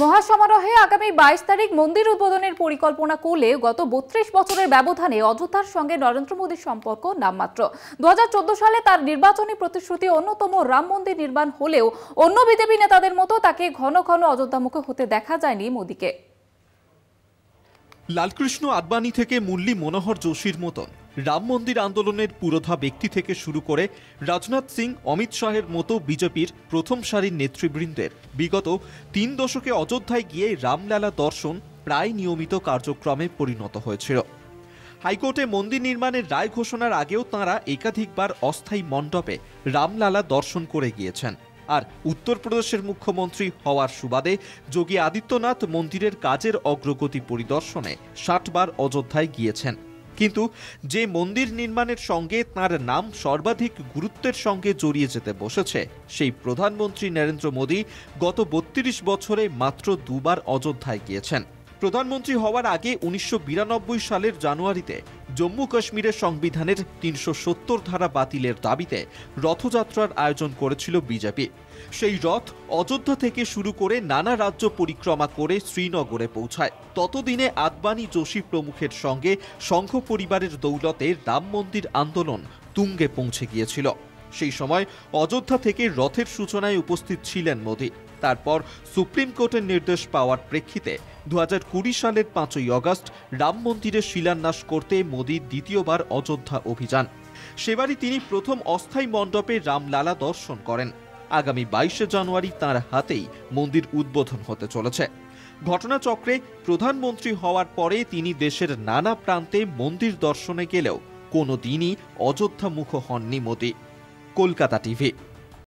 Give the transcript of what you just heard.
মহাসমারোহে আগামী 22 তারিখ মন্দির উদ্বোধনের পরিকল্পনা করলে গত 32 বছরের ব্যবধানে অযোধ্যার সঙ্গে নরেন্দ্র মোদীর সম্পর্ক নামমাত্র। 2014 সালে তার নির্বাচনী প্রতিশ্রুতি অন্যতম রাম মন্দির নির্মাণ হলেও অন্য বিজেপি নেতাদের মতো তাকে ঘন ঘন অযোধ্যামুখী হতে দেখা যায়নি মোদীকে। লালকৃষ্ণ আদবানি থেকে মুরলী মনোহর যোশীর মতন রাম মন্দির আন্দোলনের পুরোধা ব্যক্তি থেকে শুরু করে রাজনাথ সিং, অমিত শাহের মতো বিজেপির প্রথম সারির নেতৃবৃন্দের বিগত 3 দশকে অযোধ্যায় গিয়ে রামলালা দর্শন প্রায় নিয়মিত কার্যক্রমে পরিণত হয়েছিল। হাইকোর্টে মন্দির নির্মাণের রায় ঘোষণার আগেও তাঁরা একাধিকবার অস্থায়ী মণ্ডপে রামলালা দর্শন করে গিয়েছেন। আর উত্তরপ্রদেশের মুখ্যমন্ত্রী হওয়ার সুবাদে যোগী আদিত্যনাথ মন্দিরের কাজের অগ্রগতি পরিদর্শনে 60 বার অযোধ্যায় গিয়েছেন। কিন্তু যে মন্দির নির্মাণের সঙ্গে তাঁর নাম সর্বাধিক গুরুত্বের সঙ্গে জড়িয়ে যেতে বসেছে, সেই প্রধানমন্ত্রী নরেন্দ্র মোদী গত 32 বছরে মাত্র 2 বার অযোধ্যায় গিয়েছেন। প্রধানমন্ত্রী হওয়ার আগে 1992 সালের জানুয়ারিতে জম্মু কাশ্মীরের সংবিধানের 370 ধারা বাতিলের দাবিতে রথযাত্রার আয়োজন করেছিল বিজেপি। সেই রথ অযোধ্যা থেকে শুরু করে নানা রাজ্য পরিক্রমা করে শ্রীনগরে পৌঁছায়। ততদিনে আদবানি, যোশী প্রমুখের সঙ্গে সংঘ পরিবারের দৌলতে রাম মন্দির আন্দোলন তুঙ্গে পৌঁছে গিয়েছিল। সেই সময় অযোধ্যা থেকে রথের সূচনায় উপস্থিত ছিলেন মোদী। তারপর সুপ্রিম কোর্টের নির্দেশ পাওয়ার প্রেক্ষিতে 2020 সালের 5ই আগস্ট রাম মন্দিরের শিলান্যাস করতে মোদীর দ্বিতীয়বার অযোধ্যা অভিযান। সেবারই তিনি প্রথম অস্থায়ী মণ্ডপে রামলালা দর্শন করেন। আগামী 22 জানুয়ারি তাঁর হাতেই মন্দির উদ্বোধন হতে চলেছে। ঘটনাচক্রে প্রধানমন্ত্রী হওয়ার পরে তিনি দেশের নানা প্রান্তে মন্দির দর্শনে গেলেও কোনোদিনই অযোধ্যামুখ হননি মোদী। কলকাতা টিভি।